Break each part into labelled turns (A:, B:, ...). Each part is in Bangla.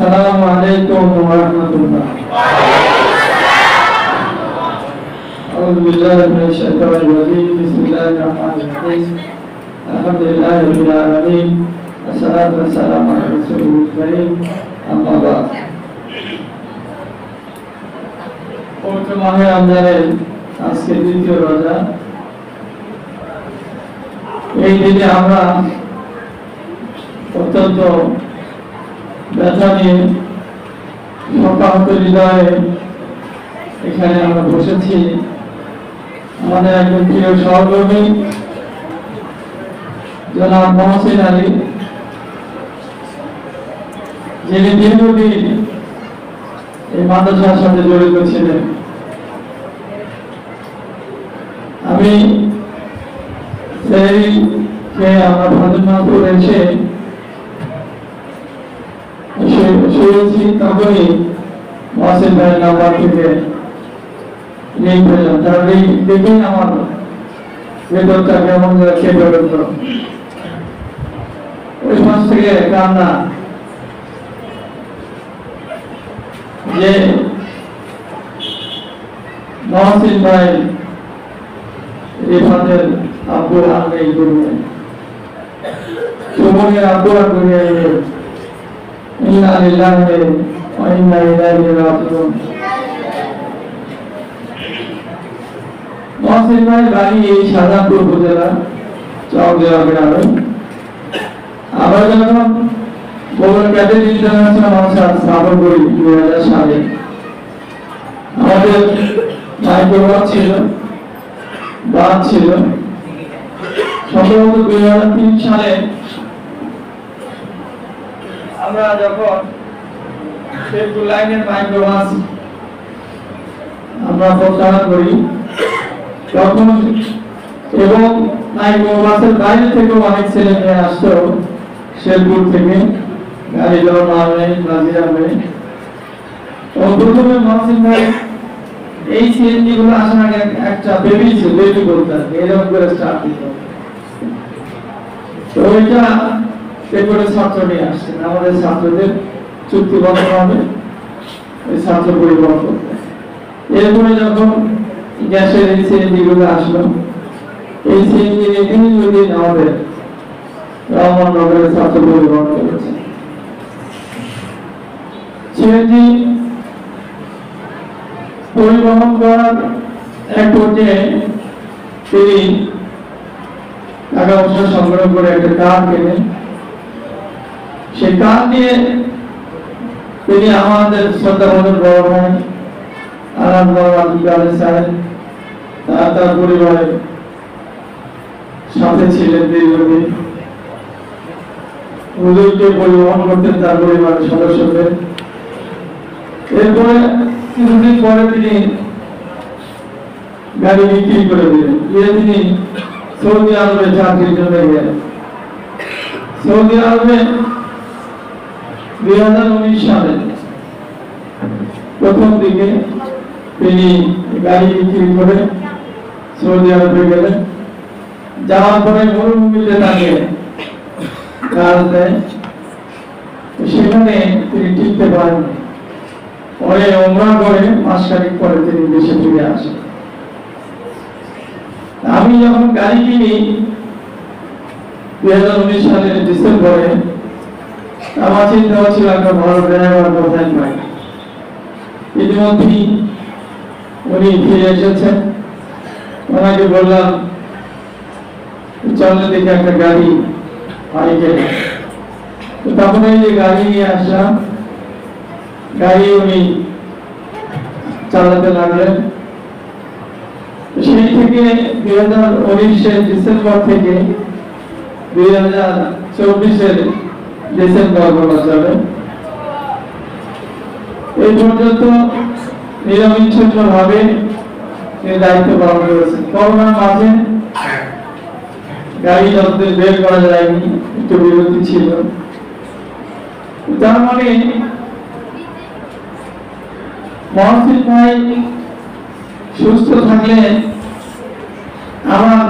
A: আসসালামু আলাইকুম ওয়া রাহমাতুল্লাহ। আউযু বিল্লাহি মিনাশ শাইতানির রাজীম। বিসমিল্লাহির রহমানির রহিম। আলহামদুলিল্লাহি রাব্বিল আলামিন। আসসালাতু ওয়াসসালামু আলা রাসূলিল কারীম। আম্মা বা'দ। পবিত্র মাহে রমজানের আজকে দ্বিতীয় রোজা। এই দিনে আমরা অত্যন্ত ব্যথা নিয়ে শোকাহত হৃদয়ে এখানে আমরা বসেছি। আমাদের একজন প্রিয় সহকর্মী জনাব মহসিন আলী, যিনি দীর্ঘদিন এই মাদ্রাসার সাথে জড়িত ছিলেন। আমি সেই আমরা ফাতেমাপুর এসে শুয়েছি, তখনই মহসিন ভাইয়ের নাম্বার থেকে লিঙ্ক পেলাম। তার লিঙ্ক দেখেই আমার ভেতরটা কেমন কেঁপে উঠল। ওই মাস থেকে কান্না যে মহসিন ভাই রিফাতের আব্বু আর নেই, দুনিয়ায় সুমনের আব্বু আর দুনিয়ায় নেই। ইন্না লিল্লাহি ওয়া ইন্না ইলাইহি রাজিউন। মহসিন ভাই বাড়ি এই শাহজাহানপুর উপজেলা চকদেওয়া গ্রামে। আমরা যখন বগুড়া ক্যাডেট ইন্টারন্যাশনাল মাদ্রাসা স্থাপন করি 2000 সালে, আমাদের মাইক্রোবাস ছিল, বাস ছিল। সম্ভবত 2003 সালে আমরা যখন শেরপুর লাইনের মাইক্রোবাস আমরা প্রত্যাহার করি, তখন এবং মাইক্রোবাসের বাইরে থেকেও অনেক ছেলে মেয়ে আসতো শেরপুর থেকে, গাড়ি লোক নামে নাজিরামে। প্রথমে মহসিন ভাই এই সিএনজি গুলো আসার আগে একটা বেবি ছিল, বেবি বলতে এরকম করে স্টার্ট দিত। তো ওইটা এরপরে ছাত্র নিয়ে আসছেন, আমাদের ছাত্রদের চুক্তিবদ্ধ হবে ওই ছাত্র পরিবহন করতে। এরপরে যখন গ্যাসের এই সিএনজি গুলো আসলো, এই সিএনজি দীর্ঘদিন আমাদের রহমাননগরের ছাত্র পরিবহন করেছে। সিএনজি পরিবহন করার এক পর্যায়ে তিনি টাকা পয়সা সংগ্রহ করে একটা কার কেনেন। সেই কার নিয়ে তিনি আমাদের শ্রদ্ধাভাজন বড় ভাই তার পরিবারের সাথে ছিলেন দীর্ঘদিন। হুজুরকে পরিবহন করতেন তার পরিবারের সদস্যদের। এরপরে কিছুদিন পরে তিনি গাড়ি বিক্রি করে দিলেন, তিনি সৌদি আরবে চাকরির জন্য গেলেন। সৌদি আরবে 2019 সালে প্রথম দিকে তিনি গাড়ি বিক্রি করে সৌদি আরবে গেলেন। যাওয়ার পরে মরুভূমিতে তাকে কাজ দেয়, সেখানে তিনি টিকতে পারেন। পরে ওমরা করে মাসখানেক পরে তিনি দেশে ফিরে আসেন। আমি যখন গাড়ি কিনি 2019 সালের ডিসেম্বরে, আমার চিন্তা হচ্ছিল একটা ভালো ড্রাইভার কোথায় পাই। ইতিমধ্যে উনি ফিরে এসেছেন। ওনাকে বললাম চলে দেখে একটা গাড়ি পাই গেলে। তখন এই যে গাড়ি নিয়ে আসলাম, গাড়ি উনি চালাতে লাগলেন। সেই থেকে 2019 ডিসেম্বর থেকে 2024 ডিসেম্বর বলা যাবে, এই পর্যন্ত নিরবিচ্ছিন্ন ভাবে দায়িত্ব পালন করেছেন। করোনার মাঝে গাড়ি যতদিন বের করা যায়নি, একটু বিরতি ছিল। তার মানে মহসিন ভাই সুস্থ থাকলে আমার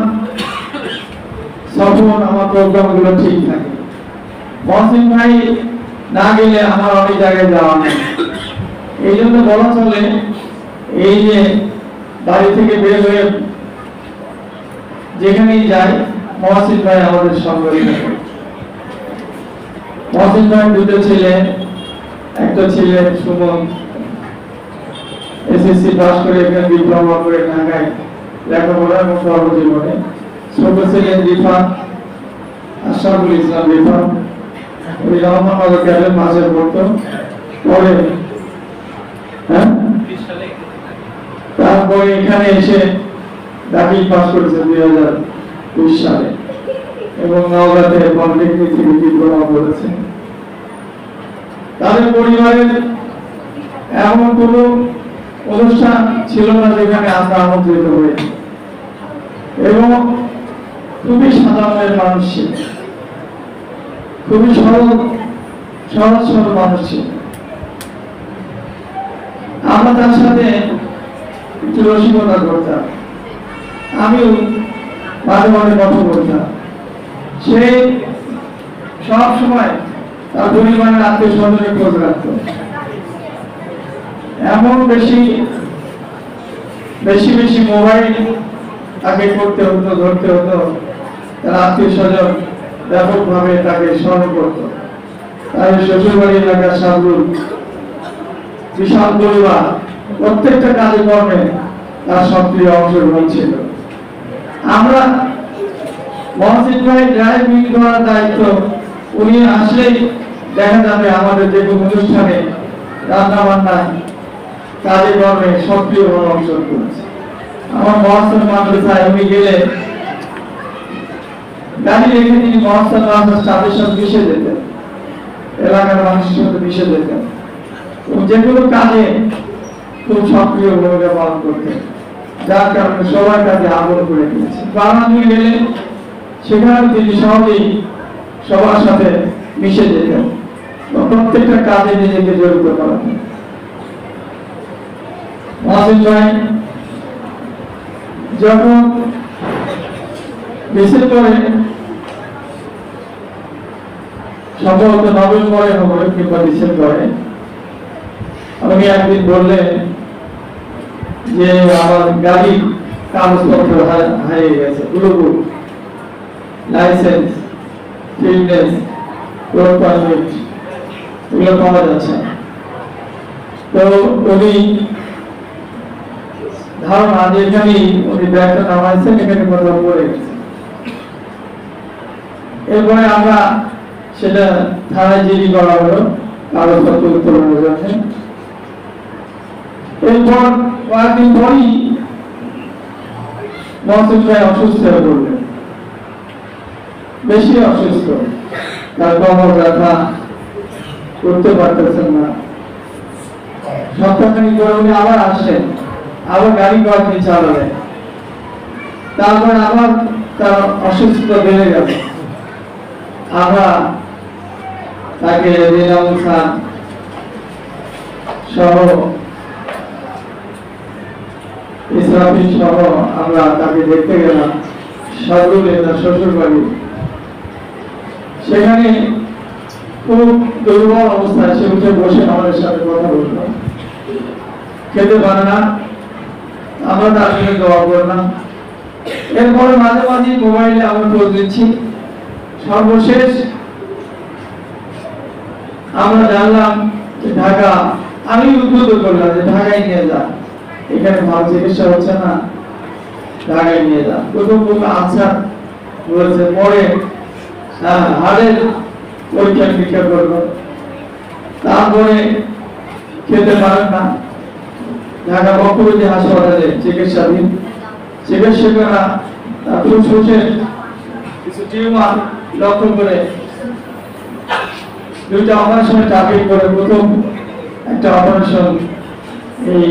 A: সফর, আমার প্রোগ্রাম গুলো ঠিক থাকে। মহসিন ভাই না গেলে আমার অনেক জায়গায় যাওয়া নেই। এই জন্য বলা চলে এই যে বাড়ি থেকে বের হয়ে যেখানেই যাই মহসিন ভাই আমাদের সঙ্গে থাকে। মহসিন ভাই দুটো ছেলে, একটা ছেলে সুমন এসএসসি পাস করে এখানে ডিপ্লোমা করে ঢাকায় লেখাপড়া এবং কর্মজীবনে। ছোট ছেলে রিফাত, আশরাফুল ইসলাম রিফাত, ওই রহমানগর ক্যাডেট মাঝে পড়তো, পরে তারপরে এখানে এসে দাখিল পাস করেছে 2020 সালে এবং নওগাঁতে পলিটেকনিক থেকে ডিপ্লোমা করেছে। তাদের পরিবারের এমন কোনো অনুষ্ঠান ছিল না যেখানে আমরা আমন্ত্রিত হই, এবং খুবই সাধারণের মানুষ ছিল, খুবই সহজ সরল মানুষ ছিল। আমরা তার সাথে একটু রসিকতা করতাম, আমিও মাঝে মাঝে কথা বলতাম। সে সব সময় তার পরিবারের আত্মীয় স্বজনের খোঁজ রাখত। এমন বেশি বেশি বেশি মোবাইল তাকে করতে হতো, ধরতে হতো। তার আত্মীয় স্বজন ব্যাপকভাবে তাকে স্মরণ করত। তার শ্বশুরবাড়ি এলাকার সাবরুল বিশাল পরিবার, প্রত্যেকটা কাজে কর্মে তার সক্রিয় অংশগ্রহণ ছিল। আমরা মহসিন ভাই ড্রাইভিং করার দায়িত্ব, উনি আসলেই দেখা যাবে আমাদের যে কোনো অনুষ্ঠানে রান্না বান্নায় কাজে কর্মে সক্রিয়ভাবে অংশগ্রহণ করেছে। আমার মহাস্থান মাদ্রাসায় উনি গেলে গাড়ি রেখে তিনি মহাস্থান মাদ্রাসার তাদের সাথে মিশে যেতেন, এলাকার মানুষের সাথে মিশে যেতেন এবং যে কোনো কাজে খুব সক্রিয় ভূমিকা পালন করতেন, যার কারণে সবার কাছে আগ্রহ করে দিয়েছে। বাংলাদেশে গেলে সেখানে তিনি সহজেই সবার সাথে মিশে যেতেন, প্রত্যেকটা কাজে নিজেকে জড়িত করাতেন। মহসিন ভাই যখন ডিসেম্বরে, সম্ভবত নভেম্বরে হবে কিংবা ডিসেম্বরে, উনি একদিন বললেন যে আমার গাড়ির কাগজপত্র হারিয়ে গেছে, পুরোপুরি লাইসেন্স, ফিটনেস, রোড পারমিট এগুলো পাওয়া যাচ্ছে। তো উনি ধারণা যে এখানেই উনি ব্যাগটা নামাইছেন, এখানে কোথাও পড়ে গেছে। এরপরে আমরা সেটা থানায় জিডি করা হলো কাগজপত্র উত্তোলনের জন্য। এরপর কয়েকদিন পরই মহসিন ভাই অসুস্থ হয়ে পড়লেন, বেশি অসুস্থ, তার কোমর ব্যথা, করতে পারতেছেন না। সপ্তাহখানিক পরে উনি আবার আসলেন, আবার গাড়ি কয়েকদিন চালালেন, তারপর আবার তার অসুস্থতা বেড়ে গেল। আমরা তাকে রেজাউল খান সহ ইসরাফিল সহ আমরা তাকে দেখতে গেলাম সাবরুলের শ্বশুর বাড়ি। সেখানে খুব দুর্বল অবস্থায় সে উঠে বসে আমাদের সাথে কথা বলল, খেতে পারে না, আমরা তার জন্য দোয়া করলাম। এরপরে মাঝে মাঝে মোবাইলে আমরা খোঁজ দিচ্ছি। সর্বশেষ আমরা জানলাম যে ঢাকা, আমি উদ্বুদ্ধ করলাম যে ঢাকায় নিয়ে যা, এখানে ভালো চিকিৎসা হচ্ছে না, ঢাকায় নিয়ে যা। প্রথম আচ্ছা বলেছে, পরে হাড়ের পরীক্ষা নিরীক্ষা করবো, তারপরে খেতে পারেন না, ঢাকা বক্ষব্যাধি হাসপাতালে চিকিৎসাধীন। চিকিৎসকেরা ফুসফুসের কিছু টিউমার লক্ষ্য করে দুইটা অপারেশনের টার্গেট করে প্রথম একটা অপারেশন এই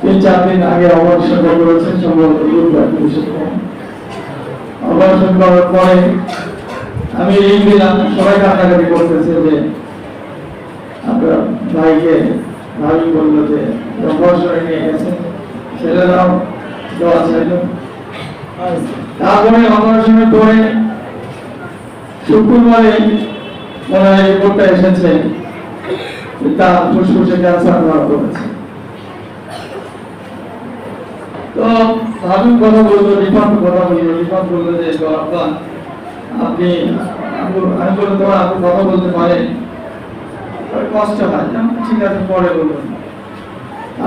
A: 3-4 দিন আগে অপারেশনটা করেছেন, সম্ভবত অপারেশন করার পরে আমি লিখ দিলাম, সবাই কাটাকাটি করতেছে যে আপনার ভাইকে, ভাই বললো যে অপারেশনে নিয়ে গেছে, ছেলেরাও দোয়া চাইল। তারপরে অপারেশনের পরে শুক্রবারে মনে হয় রিপোর্টটা এসেছে তার ফুসফুসে ক্যান্সার ধরা পড়েছে। তো আমি কথা বলবো, রিফান কথা বলবো, রিফান বললো যে আপা আপনি আমি বললাম তোমার আপনি কথা বলতে পারেন, কষ্ট হয় না, ঠিক আছে পরে বলবেন।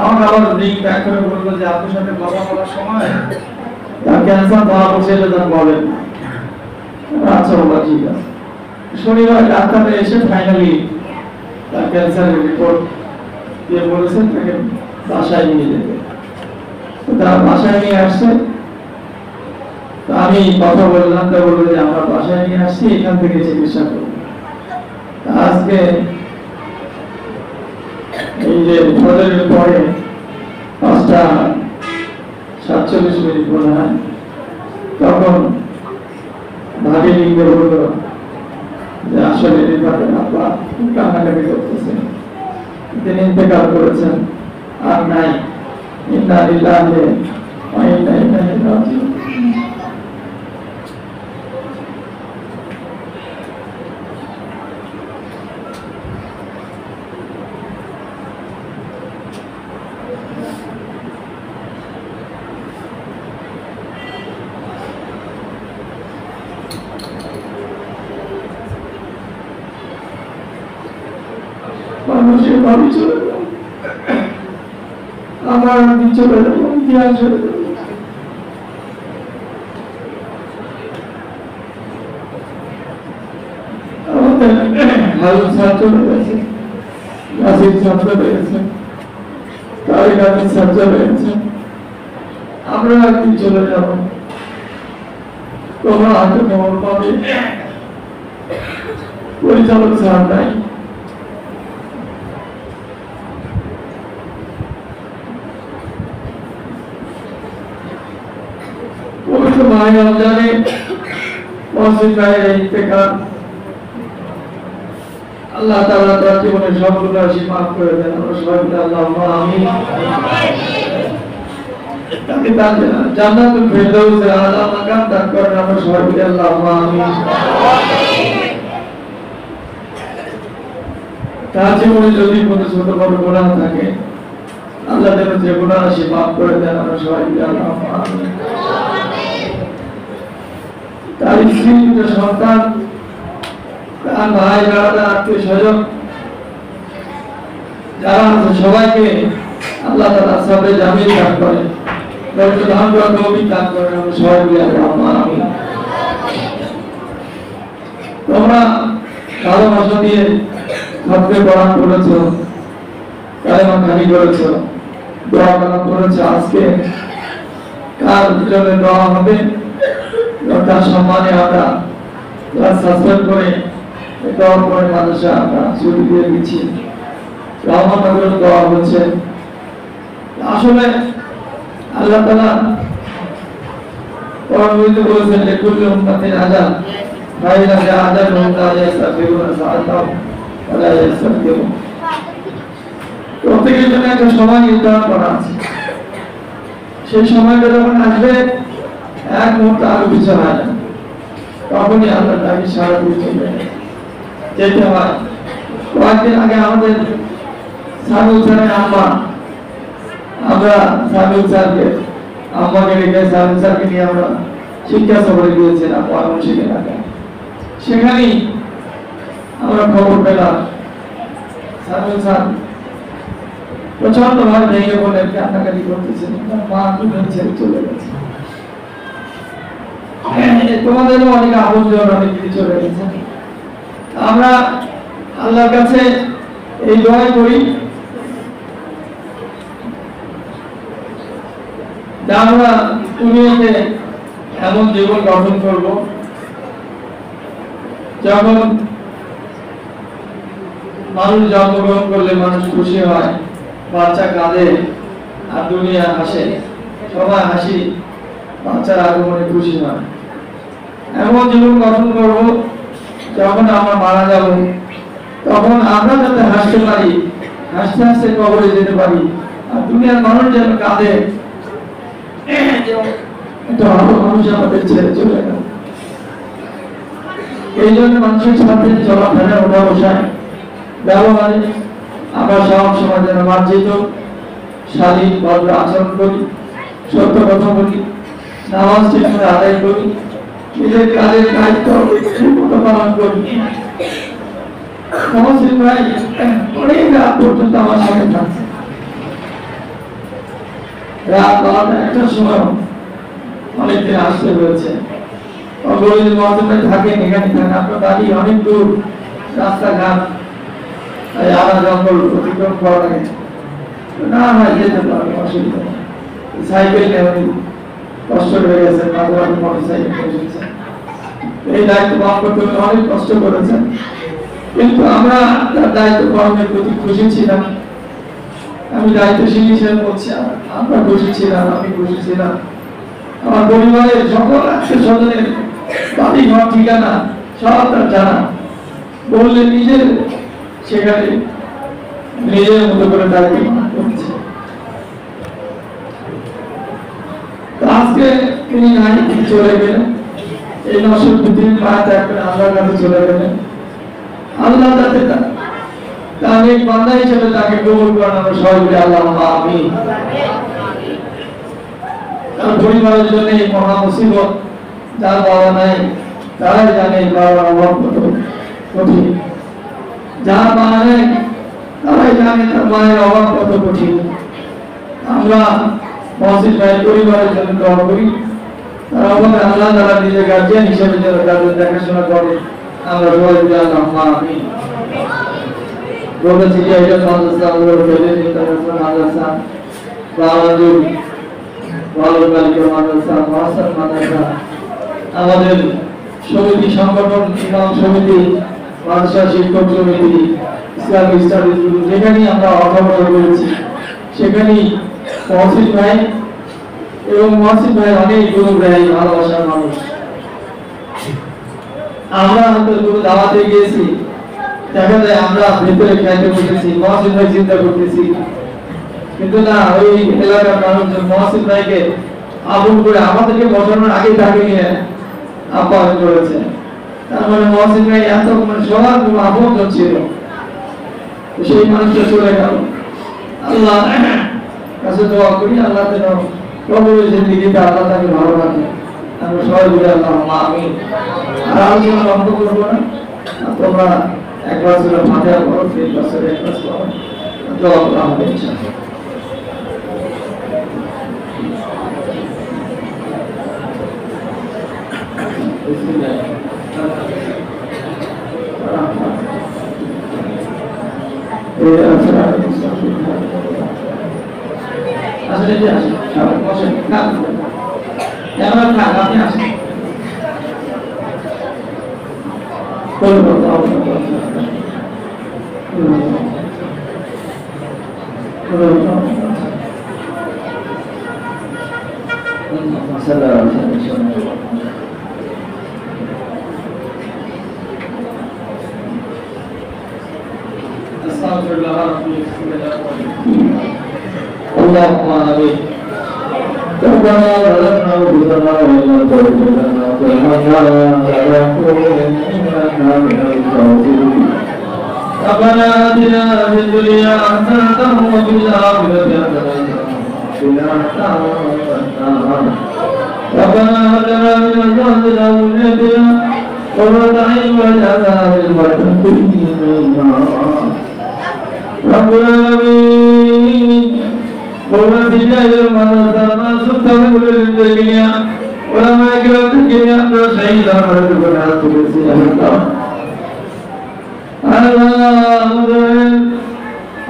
A: আমাকে আবার লিঙ্ক ব্যাক করে বললো যে আপনার সাথে কথা বলার সময় তার ক্যান্সার ধরা পড়ছে এটা তার বলেন। আচ্ছা বাবা ঠিক আছে। শনিবার ডাক্তার এসে ফাইনালি তার ক্যান্সারের রিপোর্ট দিয়ে বলেছেন তাকে বাসায় নিয়ে যেতে। তার বাসায় নিয়ে আসছে, আমি কথা বললাম, তা বললো যে আমরা বাসায় নিয়ে আসছি, এখান থেকে চিকিৎসা করবো। আজকে এই যে ফজরের পরে 5:47 মনে হয়, তখন ভাবি লিঙ্গে বললো যে আসলে আপনার কান্নাকাটি করতেছেন, তিনি ইন্তেকাল করেছেন, আর নাই। ইন্না লিল্লাহি ওয়া ইন্না ইলাইহি রাজিউন। মানুষের ভাবি চলে গেল, আমার চলে গেল, ইতিহাস চলে গেল। আমাদের হারুন স্যার চলে গেছে, নাসির স্যার চলে গেছে, তারিক আহমেদ স্যার চলে গেছে, আমরা কি চলে যাব? তোমরা হাতে খবর পাবে পরিচালক স্যার নাই। আল্লাহ তাআলা তার জীবনের সব গুনাহ মাফ করে দেন, আমরা সবাই বলি আল্লাহুম্মা আমিন। তাকে জান্নাতুল ফেরদাউসের আলা মাকাম দান করেন, আমরা সবাই বলি আল্লাহুম্মা আমিন। তার জীবনে যদি কোনো ছোট বড় গুনাহ থাকে, আল্লাহ যেন যে গুনাহ মাফ করে দেন, আমরা সবাই বলি আল্লাহুম্মা আমিন। তার স্ত্রী, সন্তান, তার ভাই, দাদা, আত্মীয় স্বজন যারা আছে সবাইকে আল্লাহ তাআলা সবে জামিল দান করে, ধৈর্য দান করে, তৌফিক দান করে, আমরা সবাই বলি আল্লাহুম্মা আমিন। তোমরা ভালোবাসা দিয়ে খতমে কোরআন করেছো, কালেমা খানি করেছো, দোয়া কালাম করেছো। আজকে কার জন্য দোয়া হবে, তার সম্মানে আমরা ক্লাস সাসপেন্ড করে দোয়া করে মাদ্রাসা আমরা ছুটি দিয়ে দিচ্ছি। রহমতনগর দোয়া হচ্ছে। আসলে আল্লাহ তাআলা কোরআনে বলেছেন যে কুল্লু উম্মাতিন আজাল ফাইদা আজাল লা ইয়াস্তাগফিরুনা সাআতাও ওয়া লা ইয়াস্তাগফিরুন। প্রত্যেকের জন্য একটা সময় নির্ধারণ করা আছে, সেই সময়টা যখন আসবে এক মুহূর্তে আরো পিছনে হয় না, তখনই আল্লাহ তাকে সারা পিছনে যেতে হয়। কয়েকদিন আগে আমাদের সামিউল স্যারের আম্মা, আমরা সামিউল স্যারকে আম্মাকে রেখে সামিউল স্যারকে নিয়ে আমরা শিক্ষা সফরে গিয়েছিলাম ময়মনসিংহ এলাকায়। সেখানেই আমরা খবর পেলাম সামিউল স্যার প্রচন্ড ভাবে ভেঙে পড়ে কান্নাকাটি করতেছেন, তার মা ছেড়ে চলে গেছে। তোমাদেরও অনেক আপনজন অনেক কিছু চলে গেছে। আমরা আল্লাহর কাছে এই দোয়া করি যে আমরা দুনিয়াতে এমন জীবন গঠন করব যখন মানুষ জন্মগ্রহণ করলে মানুষ খুশি হয়, বাচ্চা কাঁদে আর দুনিয়া হাসে, সবাই হাসি, বাচ্চার আগমনে খুশি হয়। এমন জীবন গঠন করব যখন আমরা মারা যাব তখন আমরা যাতে হাসতে পারি, হাসতে হাসতে কবরে যেতে পারি, আর দুনিয়ার মানুষ যেন কাঁদে একটা ভালো মানুষ আমাদের ছেড়ে চলে গেল। এই জন্য মানুষের সাথে চলাফেরা ওঠা বসায় ব্যবহারে আমরা সব সময় যেন মার্জিত শালীন ভদ্র আচরণ করি, সত্য কথা বলি, নামাজ ঠিক করে আদায় করি, নিজের কাজের দায়িত্ব ঠিকমতো পালন করি। মহসিন ভাই অনেক রাত পর্যন্ত আমার সঙ্গে থাকছে, রাত 12টা-1টার সময় অনেকদিন আসতে হয়েছে। অগ্রগতির মহসিন ভাই থাকেন, এখানে থাকেন, আপনার বাড়ি অনেক দূর, রাস্তাঘাট আলা জঙ্গল অতিক্রম করা লাগে, না হয় যেতে পারবে, অসুবিধা নেই। সাইকেল নেই, কষ্ট হয়ে গেছে, মাঝে মাঝে মোটর সাইকেল এসেছে, এই দায়িত্ব পালন করতে অনেক কষ্ট করেছেন, কিন্তু আমরা তার দায়িত্ব পালনের প্রতি খুশি ছিলাম। আমি দায়িত্বশীল হিসেবে বলছি, আমরা খুশি ছিলাম, আমি খুশি ছিলাম। আমার পরিবারের সকল আত্মীয় স্বজনের বাড়ি ঘর ঠিকানা সব তার জানা, বললে নিজের সেখানে নিজের মতো করে দায়িত্ব পালন করছে। আজকে তিনি নাই, চলে গেলেন, এই নষ্ট পৃথিবীর পা ত্যাগ করে আল্লাহর কাছে চলে গেলেন। আল্লাহ যাতে তার এক বান্দা হিসেবে তাকে কবুল করেন, আমরা সবাই বলি আল্লাহুম্মা আমিন। তার পরিবারের জন্য এই মহা মুসিবত, যার বাবা নাই তারাই জানে বাবার অভাব কত কঠিন, যার মা নেই তারাই জানে তার মায়ের অভাব কত কঠিন। আমরা মহসিন ভাইয়ের পরিবারের জন্য দোয়া করি, তার অভাবে আল্লাহ তারা নিজের গার্জিয়ান হিসেবে যারা তাদের দেখাশোনা করে, আমরা সবাই বলি আল্লাহুম্মা আমিন। বলেছি যে এটা মাদ্রাসা ইন্টারন্যাশনাল মাদ্রাসা, বাংলাদেশ বালক বালিকা মাদ্রাসা, মহাসান মাদ্রাসা, আমাদের সমিতি সংগঠন, ইমাম সমিতি, মাদ্রাসা শিক্ষক সমিতি, ইসলামিক স্টাডিজ, যেখানেই আমরা অর্থবহ করেছি সেখানেই মহসিন ভাই এবং মহসিন ভাই অনেক গুণগ্রাহী ভালোবাসার মানুষ। আমরা হয়তো কোনো দাওয়াতে গিয়েছি, দেখা যায় আমরা ভেতরে খাইতে বসেছি, মহসিন ভাই চিন্তা করতেছি, কিন্তু না, ওই এলাকার মানুষজন মহসিন ভাইকে আপন করে আমাদেরকে বসানোর আগে তাকে নিয়ে আহ্বান করেছে। তার মানে মহসিন ভাই এত সবার কোনো আপন ছিল, সেই মানুষটা চলে গেল। আল্লাহ কাছে দোয়া করি, আল্লাহ যেন কবরের জিন্দেগিতে আল্লাহ তাকে ভালো রাখে, আমরা সবাই বলি আল্লাহুম্মা আমিন। আর আলোচনা লম্ব করবো না, তোমরা একবার সুরা ফাতিহা পড়ো, 3 বছরে একবার পড়ো, দোয়া করো আমাদের ইনশাআল্লাহ। আসলে যে আসে সবাই বসে কাজ করে, এবার কাজ আপনি আসেন করবো اللهم آمين. ربنا ظلمنا أنفسنا وإن لم تغفر لنا وترحمنا لنكونن من الخاسرين. ربنا آتنا في الدنيا حسنة وفي الآخرة حسنة وقنا عذاب النار. ربنا هب لنا من أزواجنا وذريتنا قرة أعين واجعلنا للمتقين إماما. رب العالمين قلنا في جاهل المدرسة ما سبت من الدنيا ولما كرمت الدنيا أنت شهيدا فرزقنا تبسي الله. الله مدرين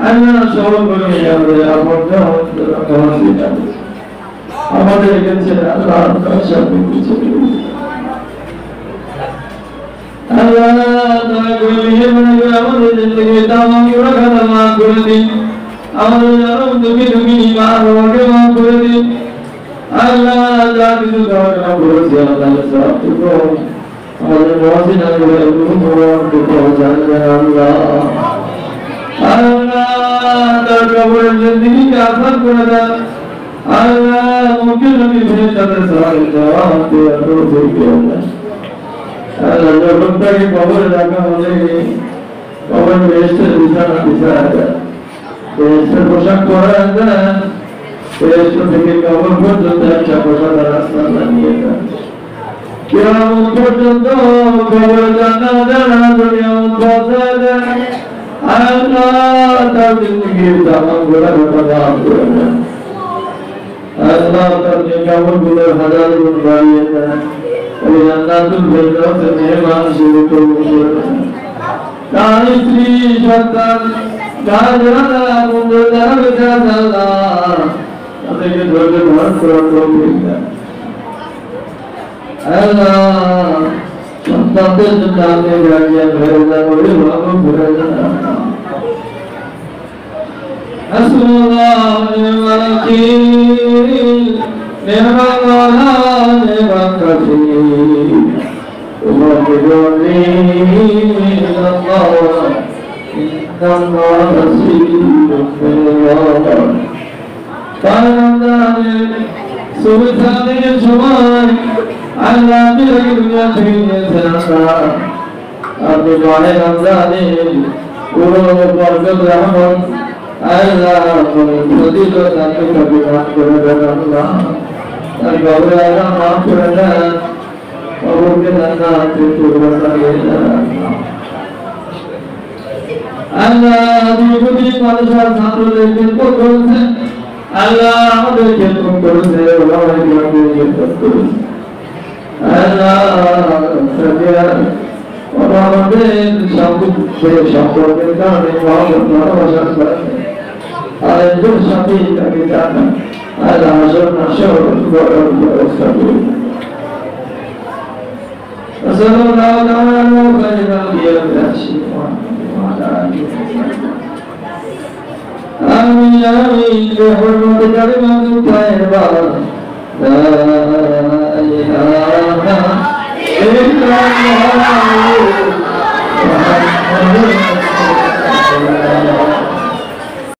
A: أنا شعور بني يا أبونا وسيدا আমাদের কাছে আল্লাহ কাছে কিছু আল্লাহ দয়া করে মেহেরবানি করে আমাদের জিন্দেগি তামাম গুনাহগার মাফ করে দিন, আমাদের যারা দুঃখী দুঃখী মা বাবাকে মাফ করে দিন। আল্লাহ যা কিছু ঘটনা করেছে আল্লাহ সব টুকু আমাদের মহসিন আল্লাহ আল্লাহ তার কবরের জিন্দেগিকে আসান করে দেন। আল্লাহ মুখে নবী ফেরেশতাদের সাথে জবাব দিয়ে আল্লাহ যখন তাকে কবরে রাখা হলে কবর বেহেশতের বিছানা বিছায়া যায়, বেহেশতের পোশাক পরা যায়, বেহেশত থেকে কবর পর্যন্ত একটা পোশাক রাস্তা বানিয়ে যায়। কিয়ামত পর্যন্ত কবর জান্নাতের দুনিয়ামত পৌঁছায় যায়। আল্লাহ তার জিন্দেগির তামাম গুনাহগুলো মাফ করে দেন। আল্লাহ তার নেকামলগুলোর হাজার গুণ বাড়িয়ে দেন। ওই জান্নাতুল ফেরদাউসের মেহমান হিসেবে কবুল করে দেন। তার স্ত্রী সন্তান যারা যারা বন্ধু যারা বেঁচে আছে আল্লাহ তাদেরকে ধৈর্য ধারণ করার তৌফিক দেন। আল্লাহ সন্তানদের জন্য আপনি গার্জিয়ান হয়ে যান, অভিভাবক হয়ে যান। হাসবুনাল্লাহ ওয়া নি'মাল ওয়াকিল, নি'মাল মাওলা নি'মাল কাফিল, ওয়াফিরনি ইলাল্লাহ ইন্নাল্লাহা বাসীরুম বিল-ইবাদ। রমজানের সুবহানের সময় আল্লাহ দুনিয়া থেকে নিয়েছেন। আপনি মাহে রমজানের পুরো বরকত রহমত আল্লাহ ফজিলত আপনি কবুল করে দেন। আল্লাহ তার কবরে আল্লাহ মাফ করে দেন, কবরকে জান্নাতে পূর্ণ করে দেন। আল্লাহ দুই মানুষের ছাত্রদের ক্ষেত্র করেছেন, আল্লাহ আমাদের ক্ষেত্র করেছে, আল্লাহ আমাদের সম্পর্কের কারণে ভালোবাসার কারণে আরেকজন সাথী তাকে জানান আল্লাহ আসর নাশর ব্যবস্থা করুন। آمين آمين بحرمة كلمة طيبة لا إله إلا الله محمد